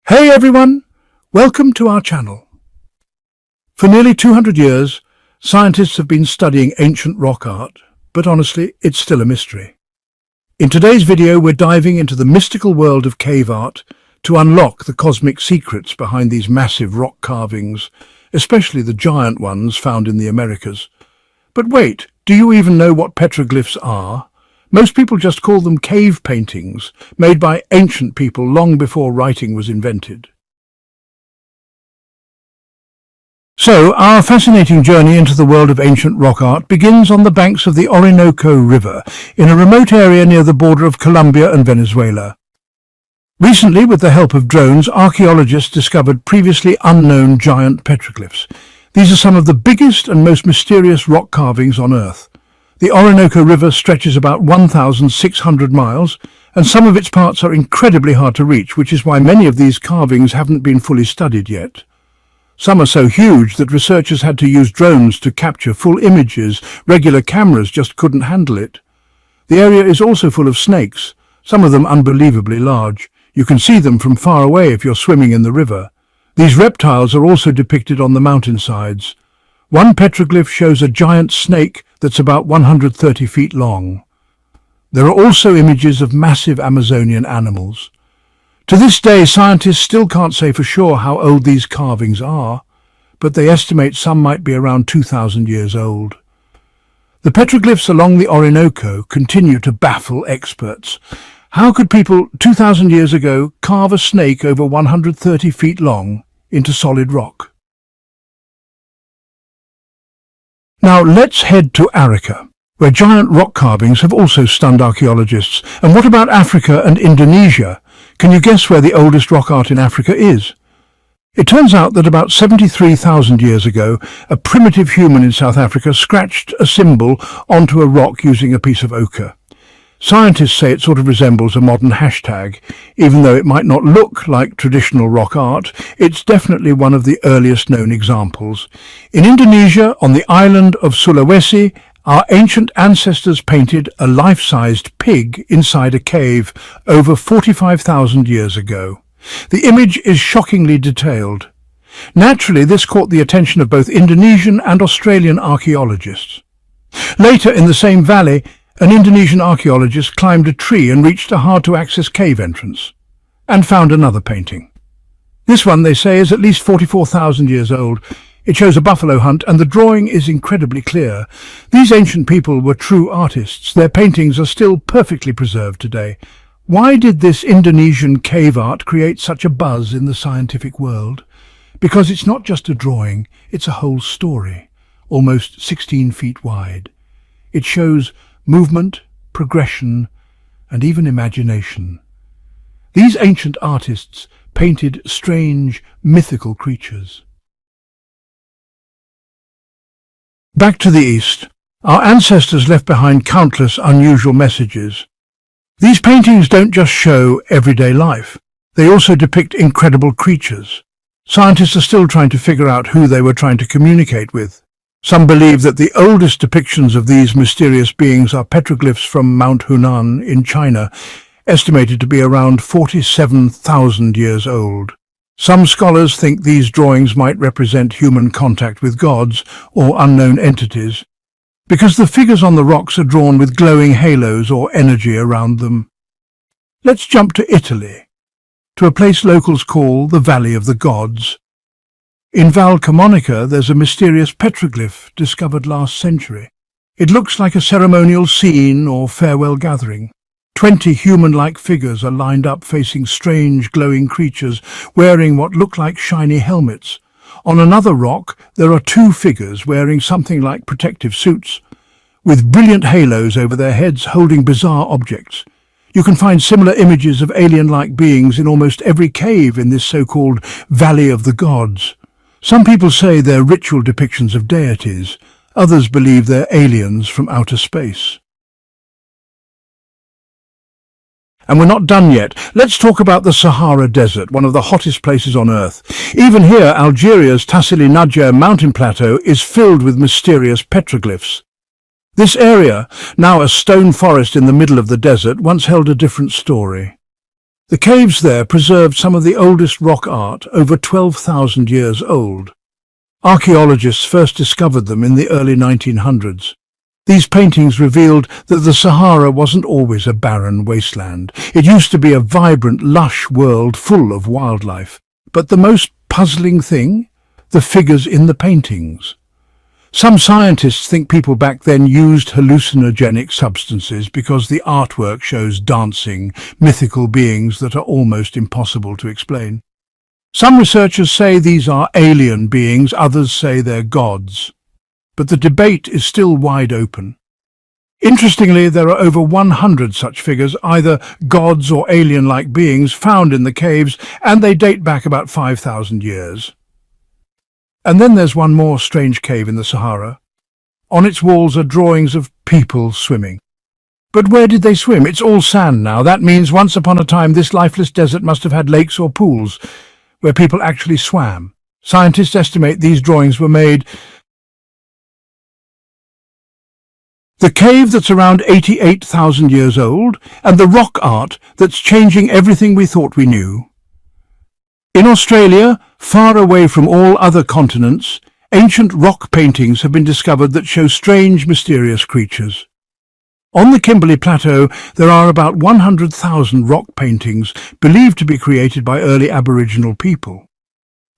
Hey everyone, welcome to our channel. For nearly 200 years, scientists have been studying ancient rock art, but honestly, it's still a mystery. In today's video, we're diving into the mystical world of cave art to unlock the cosmic secrets behind these massive rock carvings, especially the giant ones found in the Americas. But wait, do you even know what petroglyphs are? Most people just call them cave paintings, made by ancient people long before writing was invented. So, our fascinating journey into the world of ancient rock art begins on the banks of the Orinoco River, in a remote area near the border of Colombia and Venezuela. Recently, with the help of drones, archaeologists discovered previously unknown giant petroglyphs. These are some of the biggest and most mysterious rock carvings on Earth. The Orinoco River stretches about 1,600 miles, and some of its parts are incredibly hard to reach, which is why many of these carvings haven't been fully studied yet. Some are so huge that researchers had to use drones to capture full images. Regular cameras just couldn't handle it. The area is also full of snakes, some of them unbelievably large. You can see them from far away if you're swimming in the river. These reptiles are also depicted on the mountainsides. One petroglyph shows a giant snake that's about 130 feet long. There are also images of massive Amazonian animals. To this day, scientists still can't say for sure how old these carvings are, but they estimate some might be around 2,000 years old. The petroglyphs along the Orinoco continue to baffle experts. How could people 2,000 years ago carve a snake over 130 feet long into solid rock? Now let's head to Arica, where giant rock carvings have also stunned archaeologists. And what about Africa and Indonesia? Can you guess where the oldest rock art in Africa is? It turns out that about 73,000 years ago, a primitive human in South Africa scratched a symbol onto a rock using a piece of ochre. Scientists say it sort of resembles a modern hashtag. Even though it might not look like traditional rock art, it's definitely one of the earliest known examples. In Indonesia, on the island of Sulawesi, our ancient ancestors painted a life-sized pig inside a cave over 45,000 years ago. The image is shockingly detailed. Naturally, this caught the attention of both Indonesian and Australian archaeologists. Later, in the same valley, an Indonesian archaeologist climbed a tree and reached a hard-to-access cave entrance, and found another painting. This one, they say, is at least 44,000 years old. It shows a buffalo hunt, and the drawing is incredibly clear. These ancient people were true artists. Their paintings are still perfectly preserved today. Why did this Indonesian cave art create such a buzz in the scientific world? Because it's not just a drawing, it's a whole story, almost 16 feet wide. It shows movement, progression, and even imagination. These ancient artists painted strange, mythical creatures. Back to the east, our ancestors left behind countless unusual messages. These paintings don't just show everyday life, they also depict incredible creatures. Scientists are still trying to figure out who they were trying to communicate with. Some believe that the oldest depictions of these mysterious beings are petroglyphs from Mount Hunan in China, estimated to be around 47,000 years old. Some scholars think these drawings might represent human contact with gods or unknown entities, because the figures on the rocks are drawn with glowing halos or energy around them. Let's jump to Italy, to a place locals call the Valley of the Gods. In Val Camonica, there's a mysterious petroglyph discovered last century. It looks like a ceremonial scene or farewell gathering. 20 human-like figures are lined up facing strange, glowing creatures wearing what look like shiny helmets. On another rock, there are two figures wearing something like protective suits, with brilliant halos over their heads holding bizarre objects. You can find similar images of alien-like beings in almost every cave in this so-called Valley of the Gods. Some people say they're ritual depictions of deities. Others believe they're aliens from outer space. And we're not done yet. Let's talk about the Sahara Desert, one of the hottest places on Earth. Even here, Algeria's Tassili Nadjer mountain plateau is filled with mysterious petroglyphs. This area, now a stone forest in the middle of the desert, once held a different story. The caves there preserved some of the oldest rock art, over 12,000 years old. Archaeologists first discovered them in the early 1900s. These paintings revealed that the Sahara wasn't always a barren wasteland. It used to be a vibrant, lush world full of wildlife. But the most puzzling thing? The figures in the paintings. Some scientists think people back then used hallucinogenic substances because the artwork shows dancing, mythical beings that are almost impossible to explain. Some researchers say these are alien beings, others say they're gods. But the debate is still wide open. Interestingly, there are over 100 such figures, either gods or alien-like beings, found in the caves, and they date back about 5,000 years. And then there's one more strange cave in the Sahara. On its walls are drawings of people swimming. But where did they swim? It's all sand now. That means once upon a time this lifeless desert must have had lakes or pools where people actually swam. Scientists estimate these drawings were made. The cave that's around 88,000 years old, and the rock art that's changing everything we thought we knew. In Australia, far away from all other continents, ancient rock paintings have been discovered that show strange, mysterious creatures. On the Kimberley Plateau, there are about 100,000 rock paintings believed to be created by early Aboriginal people.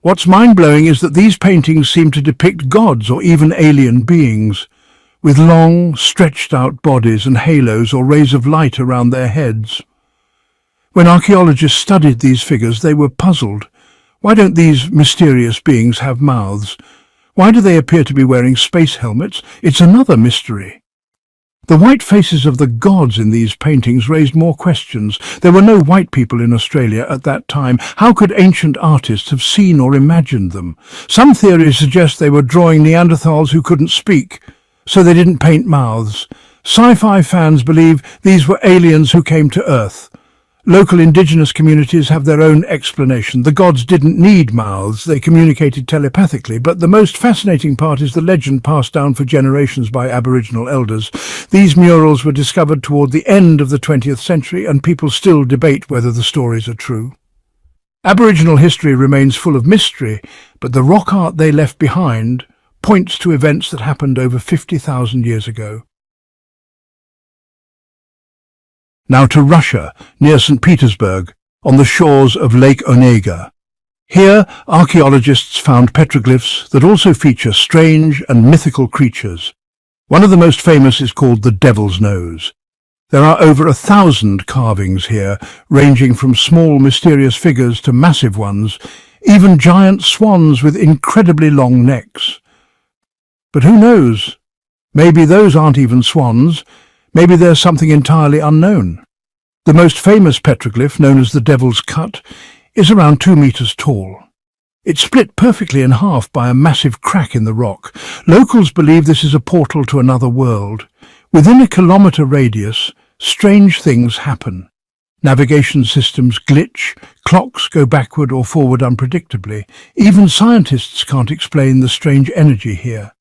What's mind-blowing is that these paintings seem to depict gods or even alien beings, with long, stretched-out bodies and halos or rays of light around their heads. When archaeologists studied these figures, they were puzzled. Why don't these mysterious beings have mouths? Why do they appear to be wearing space helmets? It's another mystery. The white faces of the gods in these paintings raised more questions. There were no white people in Australia at that time. How could ancient artists have seen or imagined them? Some theories suggest they were drawing Neanderthals who couldn't speak, so they didn't paint mouths. Sci-fi fans believe these were aliens who came to Earth. Local indigenous communities have their own explanation. The gods didn't need mouths, they communicated telepathically, but the most fascinating part is the legend passed down for generations by Aboriginal elders. These murals were discovered toward the end of the 20th century, and people still debate whether the stories are true. Aboriginal history remains full of mystery, but the rock art they left behind points to events that happened over 50,000 years ago. Now to Russia, near St. Petersburg, on the shores of Lake Onega. Here, archaeologists found petroglyphs that also feature strange and mythical creatures. One of the most famous is called the Devil's Nose. There are over 1,000 carvings here, ranging from small mysterious figures to massive ones, even giant swans with incredibly long necks. But who knows? Maybe those aren't even swans. Maybe there's something entirely unknown. The most famous petroglyph, known as the Devil's Cut, is around 2 meters tall. It's split perfectly in half by a massive crack in the rock. Locals believe this is a portal to another world. Within a kilometer radius, strange things happen. Navigation systems glitch, clocks go backward or forward unpredictably. Even scientists can't explain the strange energy here.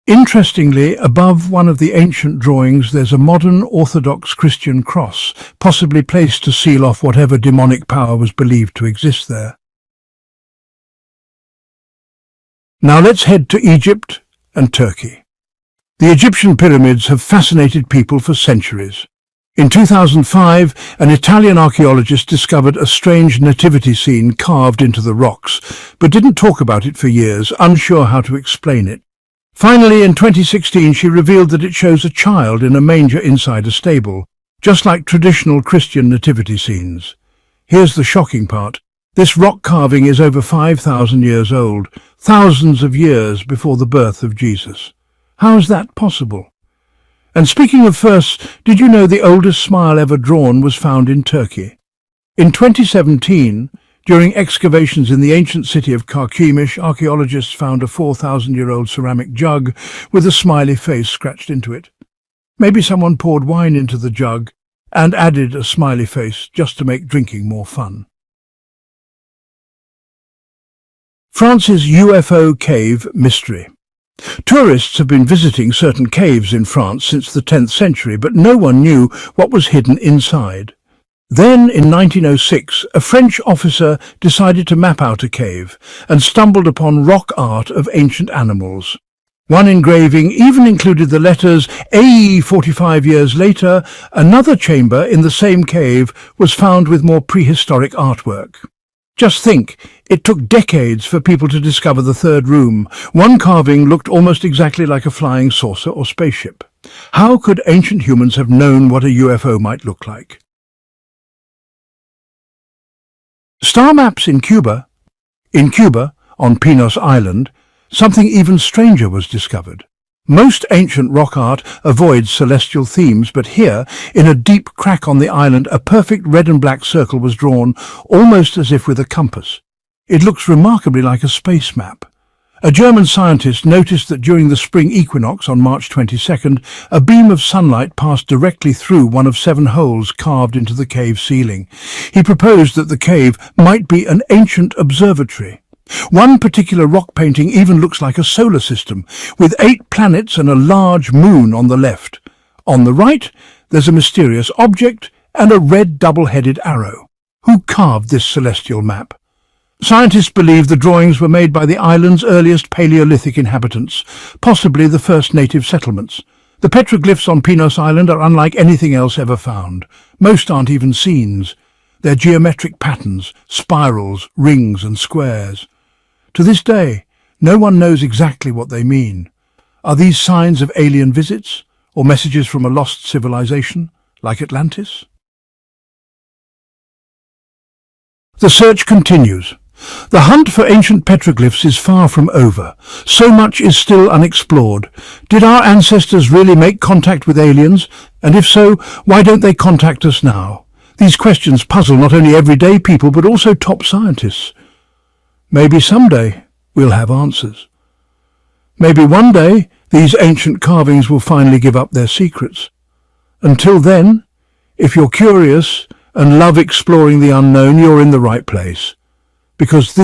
Interestingly, above one of the ancient drawings there's a modern Orthodox Christian cross, possibly placed to seal off whatever demonic power was believed to exist there. Now let's head to Egypt and Turkey. The Egyptian pyramids have fascinated people for centuries. In 2005, an Italian archaeologist discovered a strange nativity scene carved into the rocks, but didn't talk about it for years, unsure how to explain it. Finally, in 2016, she revealed that it shows a child in a manger inside a stable, just like traditional Christian nativity scenes. Here's the shocking part. This rock carving is over 5,000 years old, thousands of years before the birth of Jesus. How is that possible? And speaking of firsts, did you know the oldest smile ever drawn was found in Turkey? In 2017, during excavations in the ancient city of Karkemish, archaeologists found a 4,000-year-old ceramic jug with a smiley face scratched into it. Maybe someone poured wine into the jug and added a smiley face just to make drinking more fun. France's UFO cave mystery. Tourists have been visiting certain caves in France since the 10th century, but no one knew what was hidden inside. Then, in 1906, a French officer decided to map out a cave and stumbled upon rock art of ancient animals. One engraving even included the letters AE 45 years later. Another chamber in the same cave was found with more prehistoric artwork. Just think, it took decades for people to discover the third room. One carving looked almost exactly like a flying saucer or spaceship. How could ancient humans have known what a UFO might look like? Star maps in Cuba. In Cuba, on Pinos Island, something even stranger was discovered. Most ancient rock art avoids celestial themes, but here, in a deep crack on the island, a perfect red and black circle was drawn, almost as if with a compass. It looks remarkably like a space map. A German scientist noticed that during the spring equinox on March 22nd, a beam of sunlight passed directly through one of 7 holes carved into the cave ceiling. He proposed that the cave might be an ancient observatory. One particular rock painting even looks like a solar system, with 8 planets and a large moon on the left. On the right, there's a mysterious object and a red double-headed arrow. Who carved this celestial map? Scientists believe the drawings were made by the island's earliest Paleolithic inhabitants, possibly the first native settlements. The petroglyphs on Pinos Island are unlike anything else ever found. Most aren't even scenes. They're geometric patterns, spirals, rings and squares. To this day, no one knows exactly what they mean. Are these signs of alien visits, or messages from a lost civilization, like Atlantis? The search continues. The hunt for ancient petroglyphs is far from over. So much is still unexplored. Did our ancestors really make contact with aliens? And if so, why don't they contact us now? These questions puzzle not only everyday people, but also top scientists. Maybe someday we'll have answers. Maybe one day these ancient carvings will finally give up their secrets. Until then, if you're curious and love exploring the unknown, you're in the right place. Because this